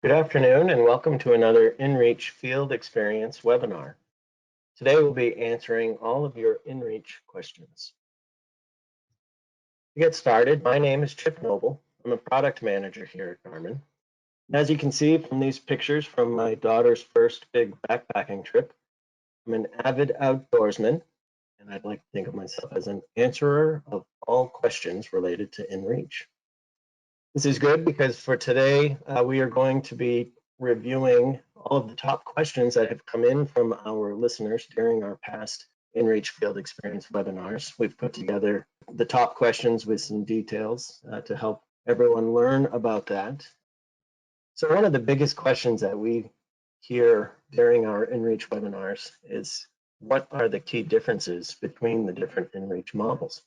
Good afternoon and welcome to another inReach Field Experience webinar. Today we'll be answering all of your inReach questions. To get started, my name is Chip Noble. I'm a product manager here at Garmin. And as you can see from these pictures from my daughter's first big backpacking trip, I'm an avid outdoorsman, and I'd like to think of myself as an answerer of all questions related to inReach. This is good because for today, we are going to be reviewing all of the top questions that have come in from our listeners during our past inReach Field Experience webinars. We've put together the top questions with some details to help everyone learn about that. So one of the biggest questions that we hear during our inReach webinars is, what are the key differences between the different inReach models?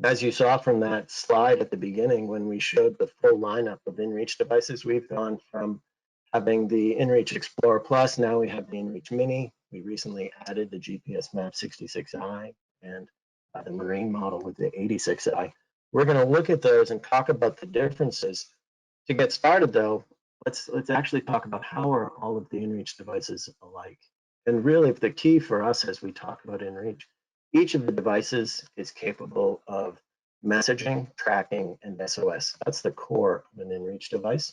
As you saw from that slide at the beginning, when we showed the full lineup of inReach devices, we've gone from having the inReach Explorer Plus, now we have the inReach Mini. We recently added the GPS Map 66i and the Marine model with the 86i. We're going to look at those and talk about the differences. To get started though, let's actually talk about how are all of the inReach devices alike. And really the key for us as we talk about inReach, each of the devices is capable of messaging, tracking, and SOS. That's the core of an inReach device.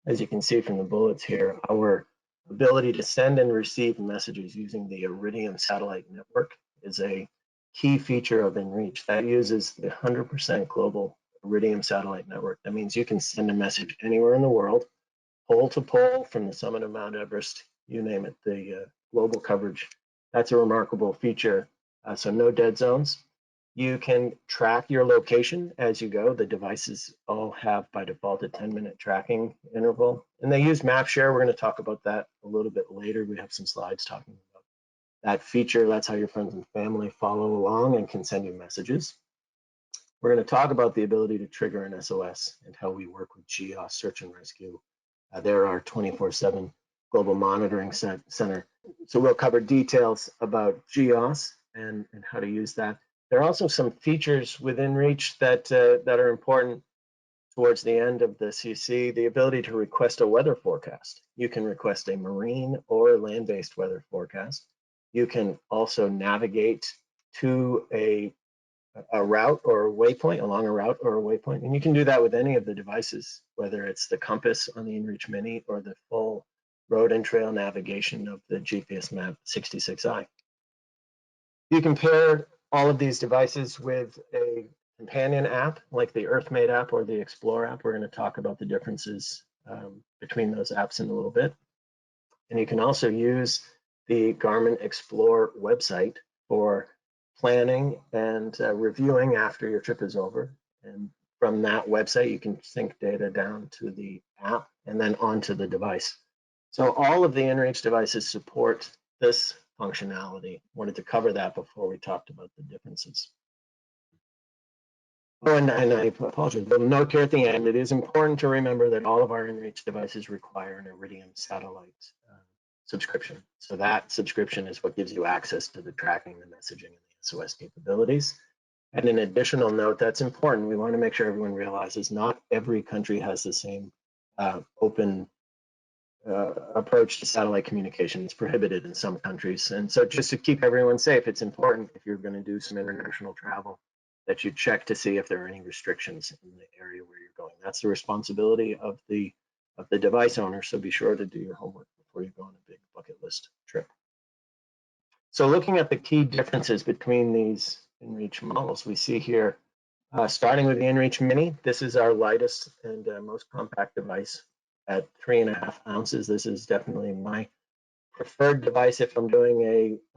As you can see from the bullets here, our ability to send and receive messages using the Iridium satellite network is a key feature of inReach. That uses the 100% global Iridium satellite network. That means you can send a message anywhere in the world, pole to pole, from the summit of Mount Everest, you name it, the global coverage. That's a remarkable feature. So no dead zones. You can track your location as you go. The devices all have by default a 10-minute tracking interval, and they use MapShare. We're going to talk about that a little bit later. We have some slides talking about that feature. That's how your friends and family follow along and can send you messages. We're going to talk about the ability to trigger an SOS and how we work with GEOS Search and Rescue. They're our 24/7 global monitoring center. So we'll cover details about GEOS and how to use that. There are also some features within inReach that are important towards the end of this. You see the ability to request a weather forecast. You can request a marine or land-based weather forecast. You can also navigate to a route or a waypoint, along a route or a waypoint, and you can do that with any of the devices, whether it's the compass on the inReach Mini or the full road and trail navigation of the GPS Map 66i. You can pair all of these devices with a companion app like the Earthmate app or the Explore app. We're going to talk about the differences between those apps in a little bit. And you can also use the Garmin Explore website for planning and reviewing after your trip is over. And from that website, you can sync data down to the app and then onto the device. So all of the inReach devices support this functionality. Wanted to cover that before we talked about the differences. Oh, and I apologize, but note here at the end, it is important to remember that all of our inReach devices require an Iridium satellite subscription. So that subscription is what gives you access to the tracking, the messaging, and the SOS capabilities. And an additional note that's important, we want to make sure everyone realizes not every country has the same open approach to satellite communication. It's prohibited in some countries. And so just to keep everyone safe, it's important if you're going to do some international travel that you check to see if there are any restrictions in the area where you're going. That's the responsibility of the device owner. So be sure to do your homework before you go on a big bucket list trip. So looking at the key differences between these inReach models, we see here, starting with the inReach Mini, this is our lightest and most compact device at 3.5 ounces. This is definitely my preferred device if I'm doing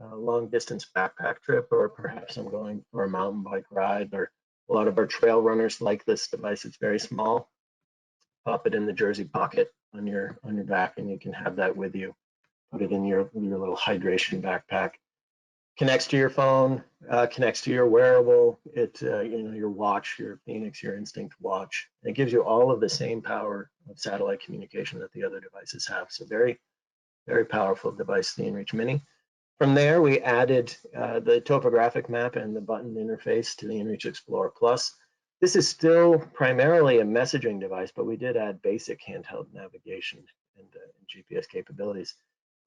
a long distance backpack trip, or perhaps I'm going for a mountain bike ride, or a lot of our trail runners like this device. It's very small. Pop it in the jersey pocket on your back and you can have that with you. Put it in your little hydration backpack. Connects to your phone, connects to your wearable, your watch, your Phoenix, your Instinct watch. It gives you all of the same power of satellite communication that the other devices have. So very, very powerful device, the inReach Mini. From there, we added the topographic map and the button interface to the inReach Explorer Plus. This is still primarily a messaging device, but we did add basic handheld navigation GPS capabilities.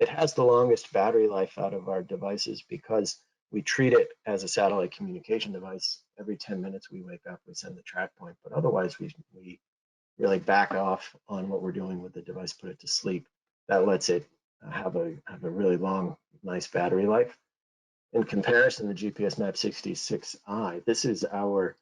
It has the longest battery life out of our devices because we treat it as a satellite communication device. Every 10 minutes we wake up, we send the track point, but otherwise we really back off on what we're doing with the device, put it to sleep. That lets it have a really long, nice battery life. In comparison, the GPS Map 66i, this is our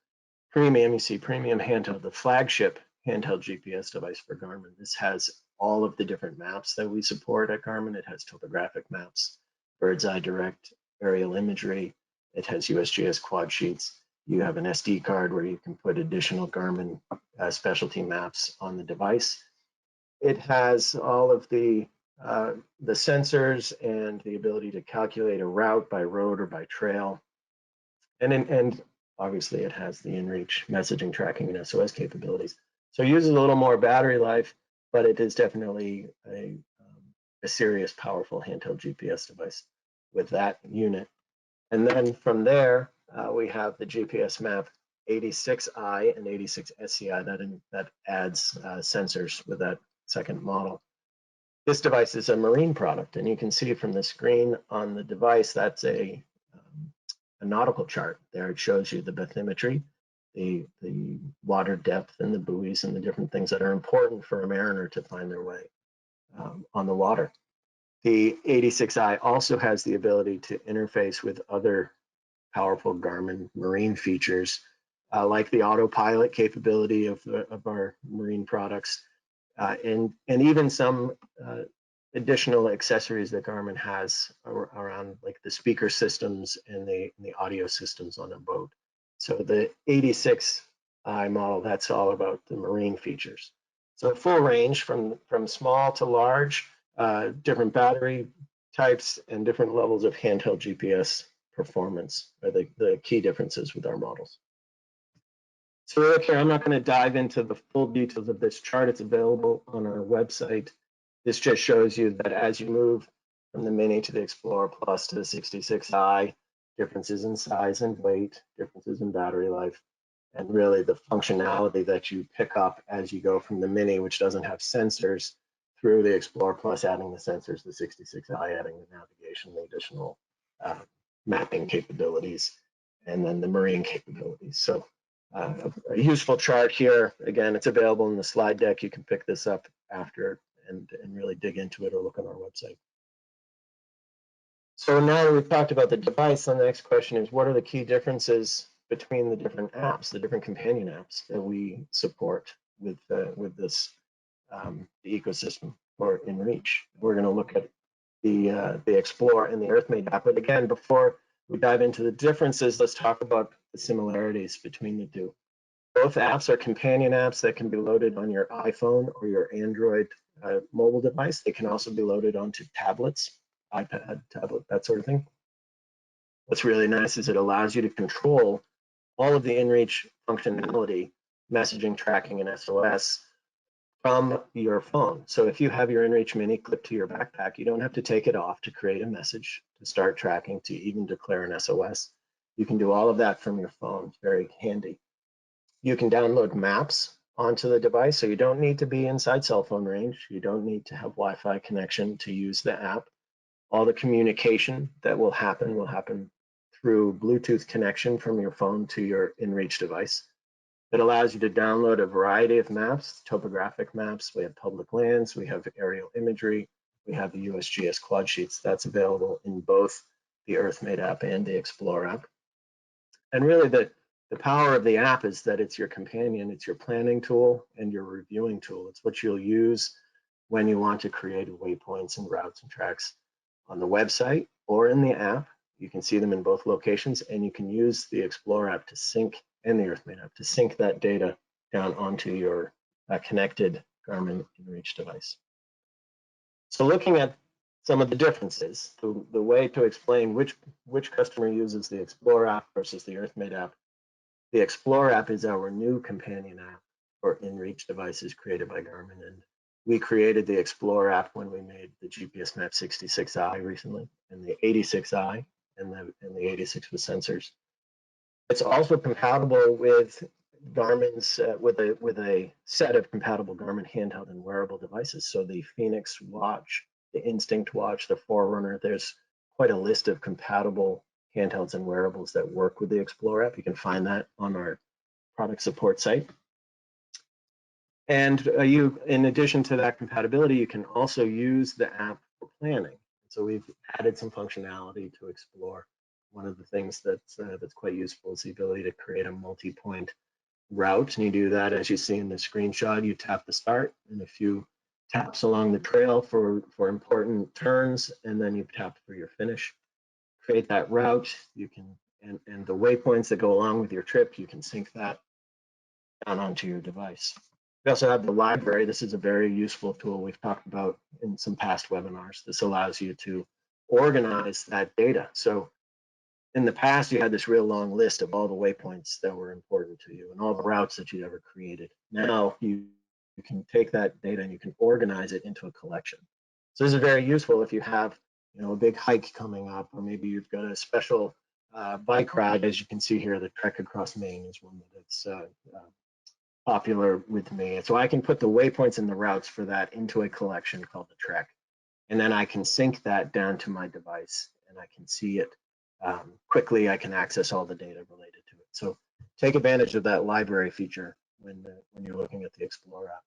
premium, you see premium handheld, the flagship handheld GPS device for Garmin. This has all of the different maps that we support at Garmin. It has topographic maps, bird's eye direct, aerial imagery. It has USGS quad sheets. You have an SD card where you can put additional Garmin specialty maps on the device. It has all of the sensors and the ability to calculate a route by road or by trail. And obviously it has the inReach messaging tracking and SOS capabilities. So it uses a little more battery life, but it is definitely a serious, powerful handheld GPS device with that unit. And then from there, we have the GPS Map 86i and 86 SCI that adds sensors with that second model. This device is a marine product, and you can see from the screen on the device, that's a nautical chart. There it shows you the bathymetry, the water depth and the buoys and the different things that are important for a mariner to find their way on the water. The 86i also has the ability to interface with other powerful Garmin marine features, like the autopilot capability of our marine products, and even some additional accessories that Garmin has around, like the speaker systems and the audio systems on a boat. So the 86i model, that's all about the marine features. So full range from small to large, different battery types and different levels of handheld GPS performance are the key differences with our models. So look here, I'm not going to dive into the full details of this chart. It's available on our website. This just shows you that as you move from the Mini to the Explorer Plus to the 66i, differences in size and weight, differences in battery life, and really the functionality that you pick up as you go from the Mini, which doesn't have sensors, through the Explorer Plus, adding the sensors, the 66i, adding the navigation, the additional mapping capabilities, and then the marine capabilities. So a useful chart here. Again, it's available in the slide deck. You can pick this up after and really dig into it or look on our website. So now that we've talked about the device, the next question is, what are the key differences between the different apps, the different companion apps that we support with this the ecosystem or inReach? We're going to look at the Explore and the Earthmate app. But again, before we dive into the differences, let's talk about the similarities between the two. Both apps are companion apps that can be loaded on your iPhone or your Android mobile device. They can also be loaded onto tablets, iPad, tablet, that sort of thing. What's really nice is it allows you to control all of the inReach functionality, messaging, tracking, and SOS from your phone. So if you have your inReach Mini clipped to your backpack, you don't have to take it off to create a message, to start tracking, to even declare an SOS. You can do all of that from your phone. It's very handy. You can download maps onto the device, so you don't need to be inside cell phone range. You don't need to have Wi-Fi connection to use the app. All the communication that will happen through Bluetooth connection from your phone to your inReach device. It allows you to download a variety of maps, topographic maps. We have public lands, we have aerial imagery, we have the USGS quad sheets. That's available in both the Earthmate app and the Explore app. And really the power of the app is that it's your companion, it's your planning tool and your reviewing tool. It's what you'll use when you want to create waypoints and routes and tracks on the website or in the app. You can see them in both locations, and you can use the Explore app to sync, and the Earthmate app to sync that data down onto your connected Garmin inReach device. So looking at some of the differences, the way to explain which customer uses the Explore app versus the Earthmate app. The Explore app is our new companion app for inReach devices created by Garmin, and we created the Explore app when we made the GPS Map 66i recently, and the 86i, and the 86 with sensors. It's also compatible with Garmin's with a set of compatible Garmin handheld and wearable devices. So the Phoenix watch, the Instinct watch, the Forerunner, there's quite a list of compatible handhelds and wearables that work with the Explore app. You can find that on our product support site. And in addition to that compatibility, you can also use the app for planning. So we've added some functionality to Explore. One of the things that's quite useful is the ability to create a multi-point route, and you do that as you see in the screenshot. You tap the start and a few taps along the trail for important turns, and then you tap for your finish. Create that route. You can and the waypoints that go along with your trip, you can sync that down onto your device. We also have the library. This is a very useful tool we've talked about in some past webinars. This allows you to organize that data. So in the past, you had this real long list of all the waypoints that were important to you and all the routes that you'd ever created. Now you can take that data and you can organize it into a collection. So this is very useful if you have, a big hike coming up, or maybe you've got a special bike ride. As you can see here, the trek across Maine is one that's popular with me. So I can put the waypoints and the routes for that into a collection called the trek. And then I can sync that down to my device and I can see it quickly. I can access all the data related to it. So take advantage of that library feature when you're looking at the Explore app.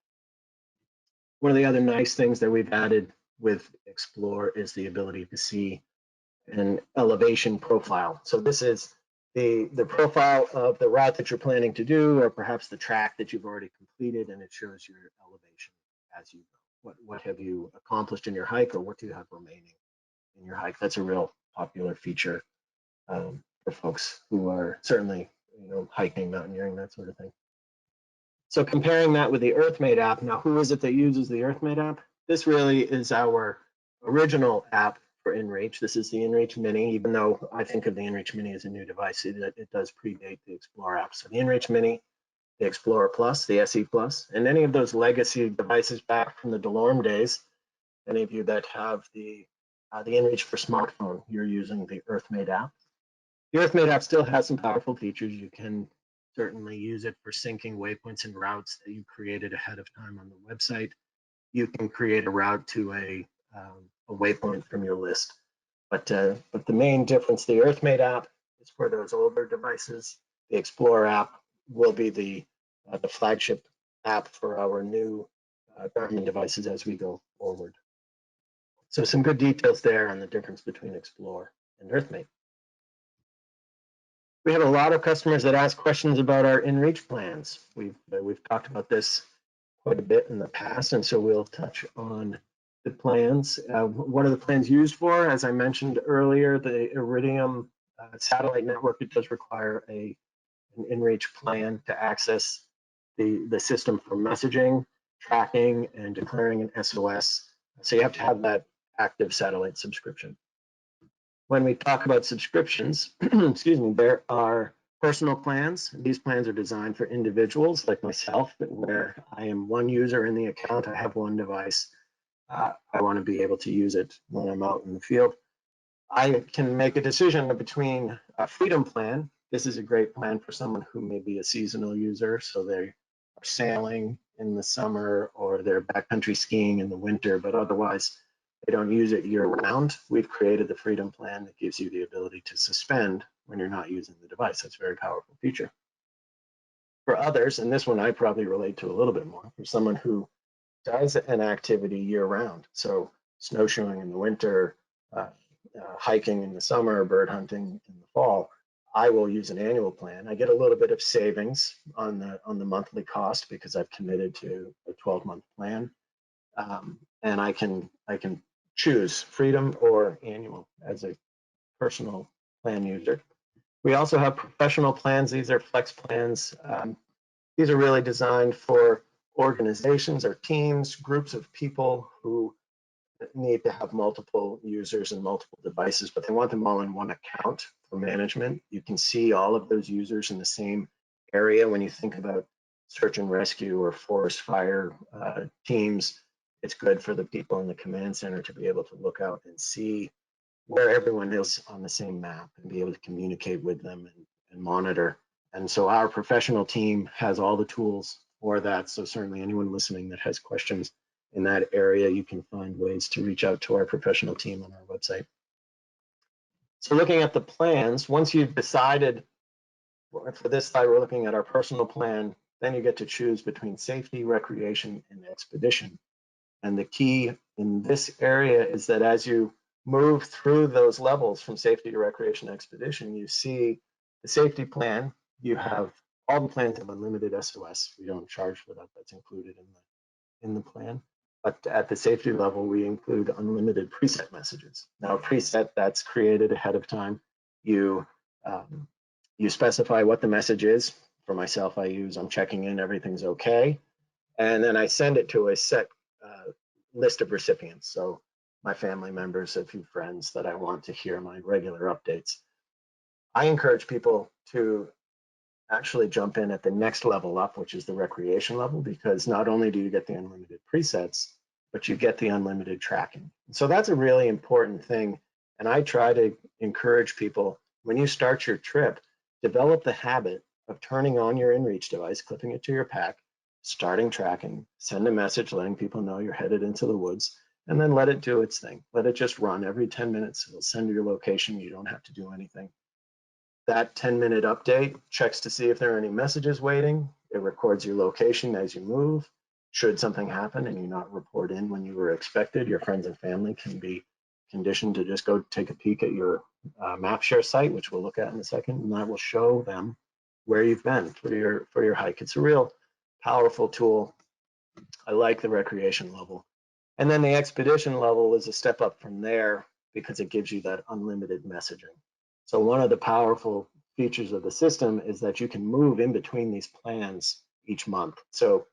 One of the other nice things that we've added with Explore is the ability to see an elevation profile. So this is the profile of the route that you're planning to do, or perhaps the track that you've already completed, and it shows your elevation as you go. What have you accomplished in your hike, or what do you have remaining in your hike? That's a real popular feature for folks who are certainly, hiking, mountaineering, that sort of thing. So comparing that with the Earthmate app, now who is it that uses the Earthmate app? This really is our original app for inReach. This is the inReach Mini, even though I think of the inReach Mini as a new device, it does predate the Explore app. So the inReach Mini, the Explorer Plus, the SE Plus, and any of those legacy devices back from the DeLorme days, any of you that have the inReach for smartphone, you're using the Earthmate app. The Earthmate app still has some powerful features. You can certainly use it for syncing waypoints and routes that you created ahead of time on the website. You can create a route to a waypoint from your list. But the main difference, the Earthmate app is for those older devices. The Explorer app will be the flagship app for our new Garmin devices as we go forward. So some good details there on the difference between Explore and Earthmate. We have a lot of customers that ask questions about our inReach plans. We've talked about this quite a bit in the past, and so we'll touch on the plans. What are the plans used for? As I mentioned earlier, the Iridium satellite network, it does require an inReach plan to access the system for messaging, tracking, and declaring an SOS. So you have to have that active satellite subscription. When we talk about subscriptions, excuse me, there are personal plans. These plans are designed for individuals like myself, where I am one user in the account. I have one device. I want to be able to use it when I'm out in the field. I can make a decision between a Freedom plan. This is a great plan for someone who may be a seasonal user, so they are sailing in the summer or they're backcountry skiing in the winter, but otherwise they don't use it year round. We've created the Freedom plan that gives you the ability to suspend when you're not using the device. That's a very powerful feature. For others, and this one I probably relate to a little bit more, for someone who does an activity year round, so snowshoeing in the winter, hiking in the summer, bird hunting in the fall, I will use an annual plan. I get a little bit of savings on the monthly cost because I've committed to a 12-month plan, and I can choose Freedom or annual as a personal plan user. We also have professional plans. These are flex plans. These are really designed for organizations or teams, groups of people who need to have multiple users and multiple devices, but they want them all in one account for management. You can see all of those users in the same area. When you think about search and rescue or forest fire teams, it's good for the people in the command center to be able to look out and see where everyone is on the same map and be able to communicate with them and monitor And so our professional team has all the tools for that. So certainly anyone listening that has questions in that area, you can find ways to reach out to our professional team on our website. So looking at the plans, once you've decided, for this slide, we're looking at our personal plan, then you get to choose between safety, recreation, and expedition. And the key in this area is that as you move through those levels from safety to recreation expedition, you see the safety plan, you have all the plans have unlimited SOS. We don't charge for that, that's included in the plan. But at the safety level, we include unlimited preset messages. Now, a preset that's created ahead of time, you specify what the message is. For myself, I'm checking in, everything's okay. And then I send it to a set list of recipients. So my family members, a few friends that I want to hear my regular updates. I encourage people to actually jump in at the next level up, which is the recreation level, because not only do you get the unlimited presets, but you get the unlimited tracking. So that's a really important thing. And I try to encourage people, when you start your trip, develop the habit of turning on your inReach device, clipping it to your pack, starting tracking, send a message letting people know you're headed into the woods, and then let it do its thing. Let it just run every 10 minutes. It'll send you your location. You don't have to do anything. That 10-minute update checks to see if there are any messages waiting. It records your location as you move. Should something happen and you not report in when you were expected, your friends and family can be conditioned to just go take a peek at your MapShare site, which we'll look at in a second, and that will show them where you've been for your hike. It's a real powerful tool. I like the recreation level. And then the expedition level is a step up from there because it gives you that unlimited messaging. So one of the powerful features of the system is that you can move in between these plans each month. So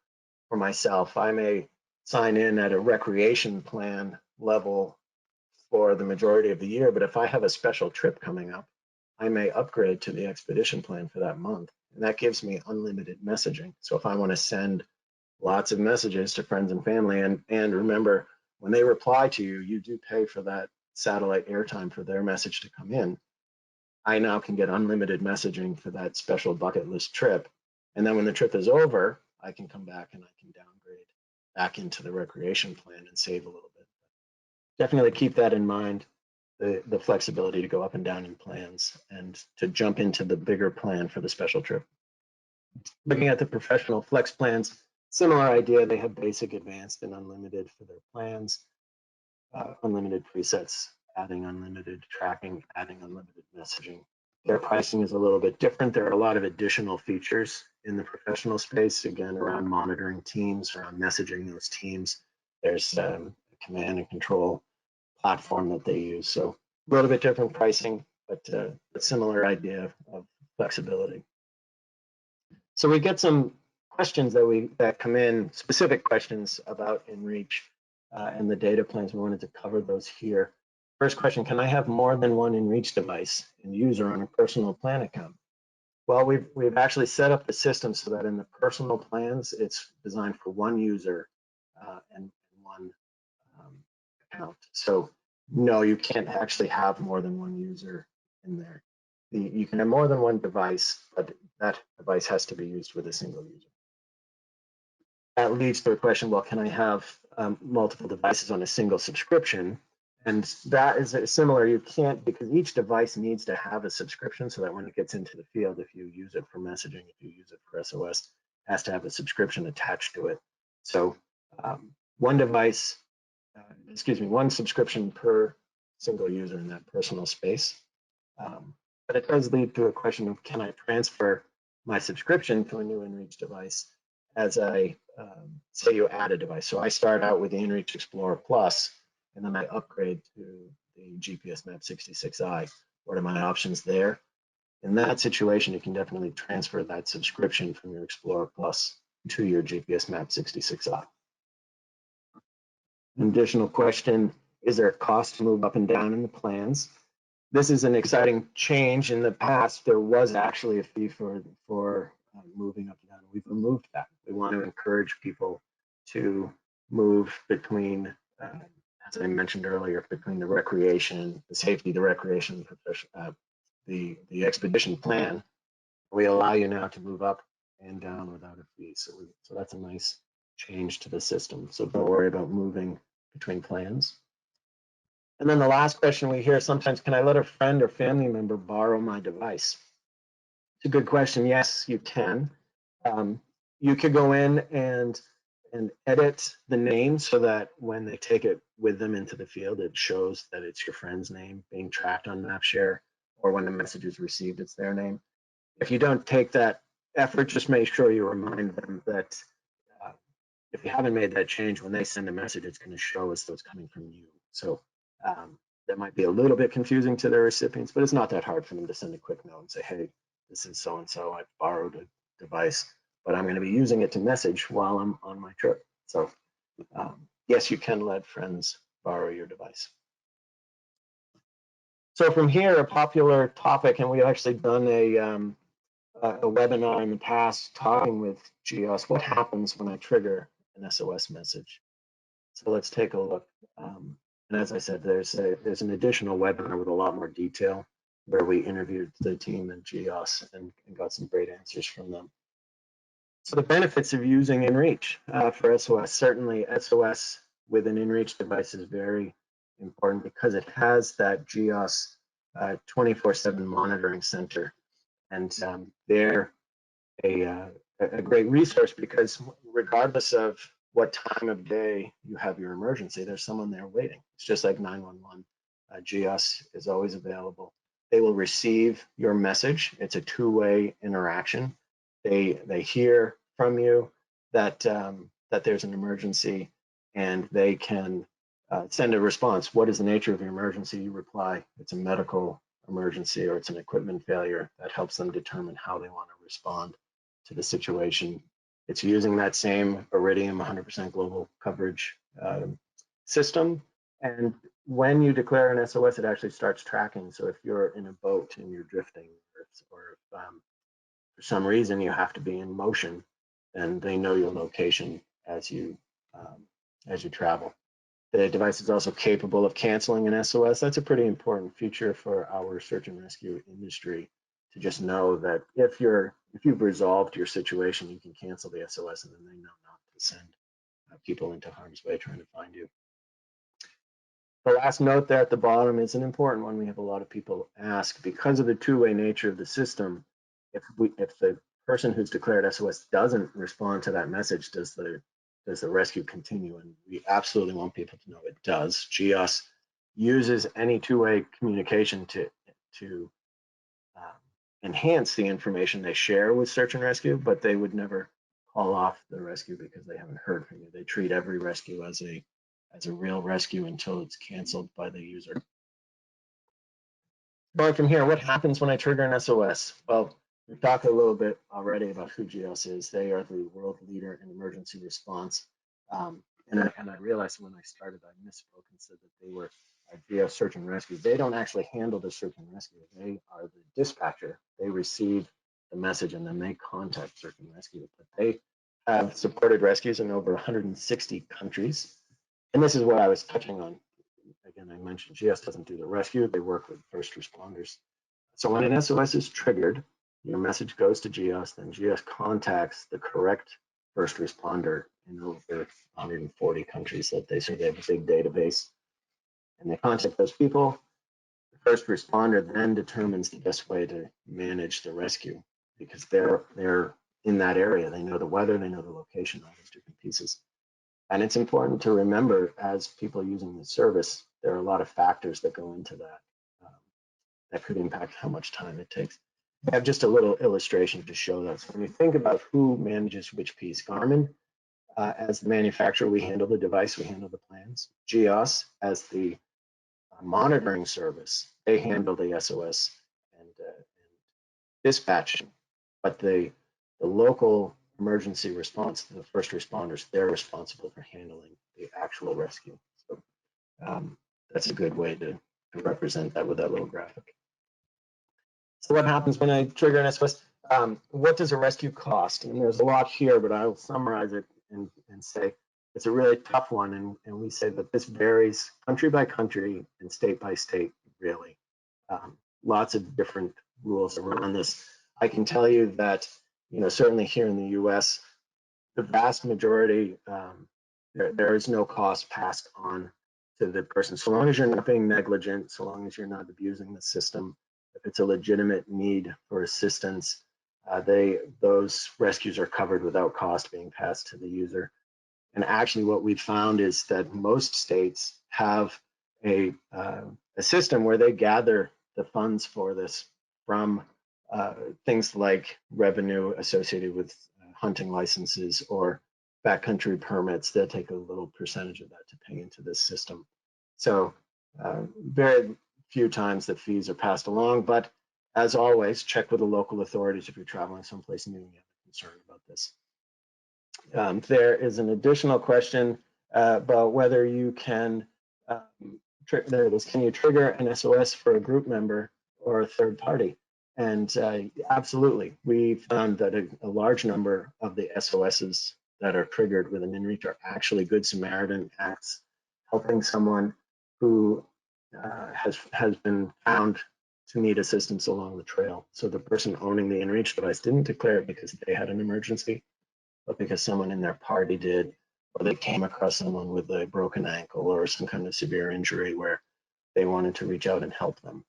for myself, I may sign in at a recreation plan level for the majority of the year, but if I have a special trip coming up, I may upgrade to the expedition plan for that month. And that gives me unlimited messaging. So if I want to send lots of messages to friends and family, and remember, when they reply to you, you do pay for that satellite airtime for their message to come in. I now can get unlimited messaging for that special bucket list trip. And then when the trip is over, I can come back and I can downgrade back into the recreation plan and save a little bit. Definitely keep that in mind, the flexibility to go up and down in plans and to jump into the bigger plan for the special trip. Looking at the professional flex plans, similar idea. They have basic, advanced, and unlimited for their plans. Unlimited presets, adding unlimited tracking, adding unlimited messaging. Their pricing is a little bit different. There are a lot of additional features in the professional space, again, around monitoring teams, around messaging those teams. There's a command and control platform that they use. So a little bit different pricing, but a similar idea of flexibility. So we get some questions that come in, specific questions about inReach and the data plans. We wanted to cover those here. First question, can I have more than one inReach device and user on a personal plan account? Well, we've actually set up the system so that in the personal plans, it's designed for one user and one account. So no, you can't actually have more than one user in there. You can have more than one device, but that device has to be used with a single user. That leads to a question, well, can I have multiple devices on a single subscription? And that is similar. You can't, because each device needs to have a subscription so that when it gets into the field, if you use it for messaging, if you use it for SOS, it has to have a subscription attached to it. So one device, one subscription per single user in that personal space. But it does lead to a question of, can I transfer my subscription to a new inReach device as I, say you add a device. So I start out with the inReach Explorer Plus, and then I upgrade to the GPS Map 66i. What are my options there? In that situation, you can definitely transfer that subscription from your Explorer Plus to your GPS Map 66i. An additional question, is there a cost to move up and down in the plans? This is an exciting change. In the past, there was actually a fee for moving up and down. We've removed that. We want to encourage people to move between, as I mentioned earlier, between the recreation, the safety, the recreation, the expedition plan. We allow you now to move up and down without a fee. So that's a nice change to the system. So don't worry about moving between plans. And then the last question we hear sometimes, can I let a friend or family member borrow my device? It's a good question. Yes, you can. You could go in and edit the name so that when they take it with them into the field, it shows that it's your friend's name being tracked on MapShare, or when the message is received, it's their name. If you don't take that effort, just make sure you remind them that if you haven't made that change, when they send a message, it's going to show as though it's coming from you. So that might be a little bit confusing to their recipients, but it's not that hard for them to send a quick note and say, hey, this is so-and-so, I've borrowed a device, but I'm going to be using it to message while I'm on my trip. So yes, you can let friends borrow your device. So from here, a popular topic, and we've actually done a webinar in the past talking with GEOS, what happens when I trigger an SOS message? So let's take a look. And as I said, there's an additional webinar with a lot more detail where we interviewed the team at GEOS and got some great answers from them. So the benefits of using inReach for SOS, certainly SOS with an inReach device is very important because it has that GEOS 24/7 monitoring center. And they're a great resource because regardless of what time of day you have your emergency, there's someone there waiting. It's just like 911. GEOS is always available. They will receive your message. It's a two-way interaction. They hear from you that that there's an emergency, and they can send a response. What is the nature of your emergency? You reply, it's a medical emergency or it's an equipment failure. That helps them determine how they want to respond to the situation. It's using that same Iridium 100% global coverage system. And when you declare an SOS, it actually starts tracking. So if you're in a boat and you're drifting, or if, for some reason you have to be in motion, then they know your location as you travel. The device is also capable of canceling an SOS. That's a pretty important feature for our search and rescue industry, to just know that if you've resolved your situation, you can cancel the SOS, and then they know not to send people into harm's way trying to find you. The last note there at the bottom is an important one. We have a lot of people ask, because of the two-way nature of the system, if the person who's declared SOS doesn't respond to that message, does the rescue continue? And we absolutely want people to know it does. GEOS uses any two-way communication to enhance the information they share with search and rescue, but they would never call off the rescue because they haven't heard from you. They treat every rescue as a real rescue until it's canceled by the user. Going from here, what happens when I trigger an SOS? Well, we've talked a little bit already about who GEOS is. They are the world leader in emergency response. And I realized when I started, I misspoke and said that they were GEOS search and rescue. They don't actually handle the search and rescue. They are the dispatcher. They receive the message and then they contact search and rescue. But they have supported rescues in over 160 countries. And this is what I was touching on. Again, I mentioned GEOS doesn't do the rescue. They work with first responders. So when an SOS is triggered, your message goes to GEOS, then GEOS contacts the correct first responder in over 140 countries that they serve. They have a big database, and they contact those people. The first responder then determines the best way to manage the rescue, because they're in that area. They know the weather, they know the location, all those different pieces. And it's important to remember, as people using the service, there are a lot of factors that go into that that could impact how much time it takes. I have just a little illustration to show that. So when you think about who manages which piece, Garmin, as the manufacturer, we handle the device, we handle the plans. GEOS, as the monitoring service, they handle the SOS and dispatching. But the local emergency response, the first responders, they're responsible for handling the actual rescue. So that's a good way to represent that with that little graphic. So what happens when I trigger an SOS? What does a rescue cost? And there's a lot here, but I'll summarize it and say it's a really tough one. And we say that this varies country by country and state by state, really. Lots of different rules around this. I can tell you that, certainly here in the US, the vast majority, there is no cost passed on to the person. So long as you're not being negligent, so long as you're not abusing the system, if it's a legitimate need for assistance, those rescues are covered without cost being passed to the user. And actually what we've found is that most states have a system where they gather the funds for this from things like revenue associated with hunting licenses or backcountry permits. They'll take a little percentage of that to pay into this system. So very few times that fees are passed along, but as always, check with the local authorities if you're traveling someplace new and you have a concern about this. There is an additional question about whether you can, there it is, can you trigger an SOS for a group member or a third party? And absolutely, we found that a large number of the SOSs that are triggered with an inReach are actually Good Samaritan acts, helping someone who has been found to need assistance along the trail. So the person owning the inReach device didn't declare it because they had an emergency, but because someone in their party did, or they came across someone with a broken ankle or some kind of severe injury where they wanted to reach out and help them.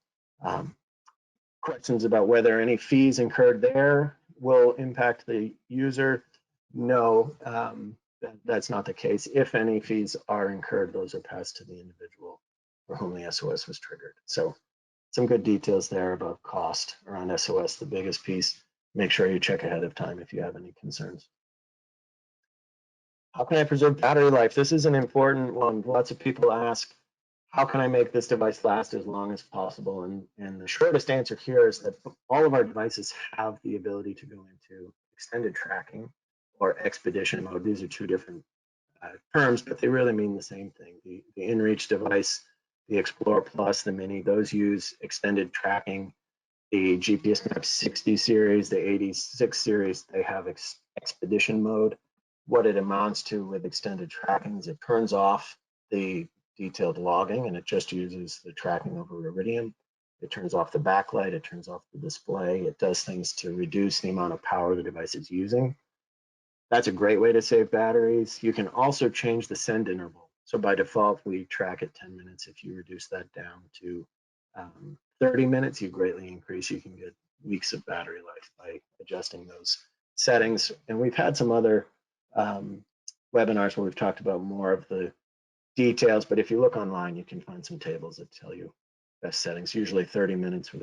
Questions about whether any fees incurred there will impact the user. No, that's not the case. If any fees are incurred, those are passed to the individual for whom the SOS was triggered. So some good details there about cost around SOS, the biggest piece. Make sure you check ahead of time if you have any concerns. How can I preserve battery life? This is an important one. Lots of people ask, how can I make this device last as long as possible? And the shortest answer here is that all of our devices have the ability to go into extended tracking or expedition mode. These are two different terms, but they really mean the same thing. The inReach device, the Explore Plus, the Mini, those use extended tracking. The GPS Map 60 series, the 86 series, they have expedition mode. What it amounts to with extended tracking is it turns off the detailed logging and it just uses the tracking over Iridium. It turns off the backlight, it turns off the display, it does things to reduce the amount of power the device is using. That's a great way to save batteries. You can also change the send interval. So by default, we track at 10 minutes. If you reduce that down to 30 minutes, you greatly increase. You can get weeks of battery life by adjusting those settings. And we've had some other webinars where we've talked about more of the details, but if you look online, you can find some tables that tell you best settings. Usually 30 minutes with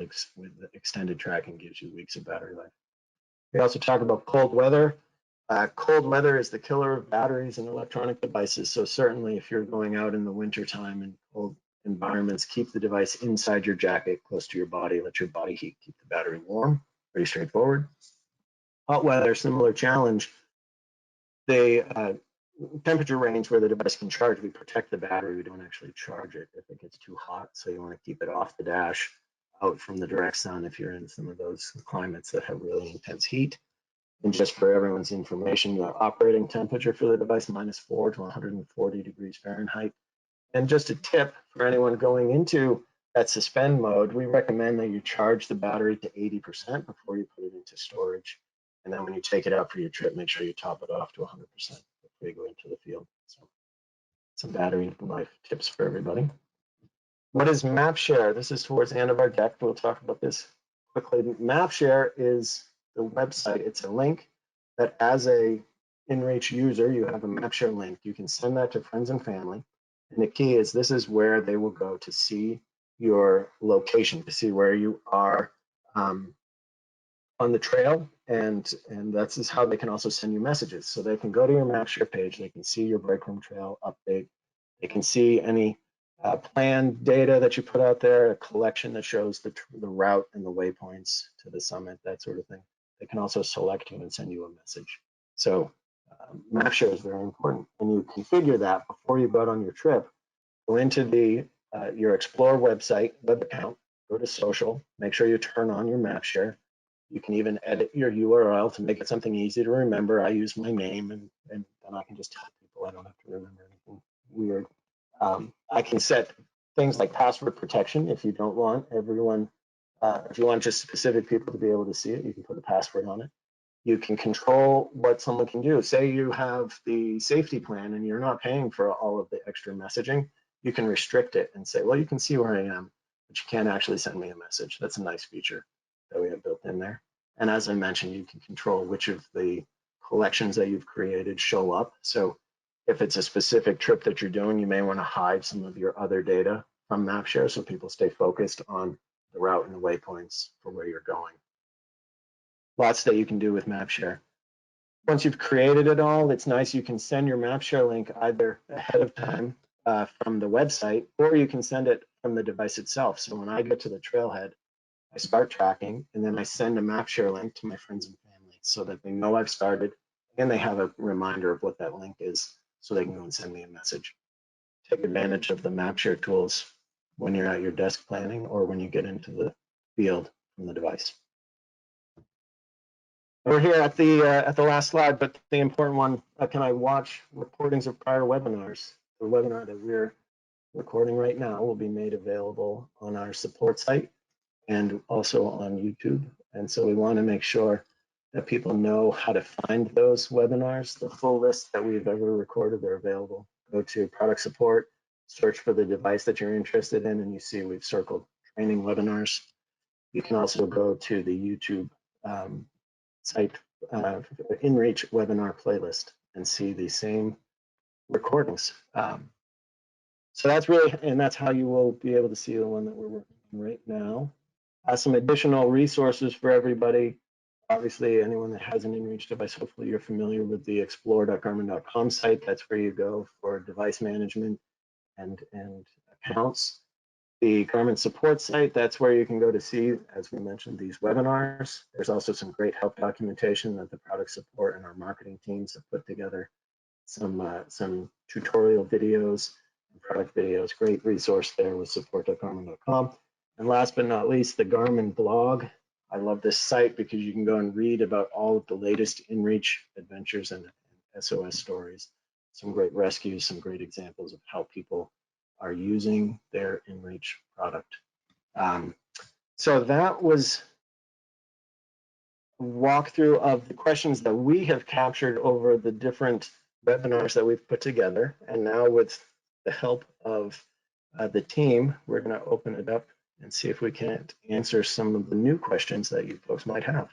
extended tracking gives you weeks of battery life. We also talk about cold weather. Cold weather is the killer of batteries and electronic devices. So certainly if you're going out in the winter time in cold environments, keep the device inside your jacket, close to your body, let your body heat, keep the battery warm. Pretty straightforward. Hot weather, similar challenge. The temperature range where the device can charge, we protect the battery. We don't actually charge it if it gets too hot. So you want to keep it off the dash, out from the direct sun if you're in some of those climates that have really intense heat. And just for everyone's information, the operating temperature for the device, -4 to 140 degrees Fahrenheit. And just a tip for anyone going into that suspend mode, we recommend that you charge the battery to 80% before you put it into storage. And then when you take it out for your trip, make sure you top it off to 100% before you go into the field. So some battery life tips for everybody. What is MapShare? This is towards the end of our deck. We'll talk about this quickly. MapShare is the website. It's a link that as a inReach user, you have a MapShare link. You can send that to friends and family. And the key is this is where they will go to see your location, to see where you are on the trail. And that's is how they can also send you messages. So they can go to your MapShare page. They can see your break room trail update. They can see any planned data that you put out there, a collection that shows the route and the waypoints to the summit, that sort of thing. They can also select you and send you a message. So MapShare is very important. And you configure that before you go out on your trip. Go into your Explore website, web account, go to social, make sure you turn on your MapShare. You can even edit your URL to make it something easy to remember. I use my name and then I can just tell people I don't have to remember anything weird. I can set things like password protection if you don't want everyone If you want just specific people to be able to see it, you can put a password on it. You can control what someone can do. Say you have the safety plan and you're not paying for all of the extra messaging, you can restrict it and say, well, you can see where I am, but you can't actually send me a message. That's a nice feature that we have built in there. And as I mentioned, you can control which of the collections that you've created show up. So if it's a specific trip that you're doing, you may want to hide some of your other data from MapShare so people stay focused on the route and the waypoints for where you're going. Lots that you can do with MapShare. Once you've created it all, it's nice. You can send your MapShare link either ahead of time from the website, or you can send it from the device itself. So when I get to the trailhead, I start tracking, and then I send a MapShare link to my friends and family so that they know I've started, and they have a reminder of what that link is so they can go and send me a message. Take advantage of the MapShare tools when you're at your desk planning or when you get into the field from the device. We're here at the last slide, but the important one, can I watch recordings of prior webinars? The webinar that we're recording right now will be made available on our support site and also on YouTube. And so we want to make sure that people know how to find those webinars. The full list that we've ever recorded are available. Go to product support, search for the device that you're interested in, and you see we've circled training webinars. You can also go to the YouTube site, inReach webinar playlist, and see the same recordings. So that's really, and that's how you will be able to see the one that we're working on right now. Some additional resources for everybody. Obviously, anyone that has an inReach device, hopefully you're familiar with the explore.garmin.com site. That's where you go for device management and accounts. The Garmin support site, that's where you can go to see, as we mentioned, these webinars. There's also some great help documentation that the product support and our marketing teams have put together. Some tutorial videos and product videos. Great resource there with support.garmin.com. And last but not least, the Garmin blog. I love this site because you can go and read about all of the latest inReach adventures and SOS stories. Some great rescues, some great examples of how people are using their inReach product. So that was a walkthrough of the questions that we have captured over the different webinars that we've put together. And now with the help of the team, we're going to open it up and see if we can't answer some of the new questions that you folks might have.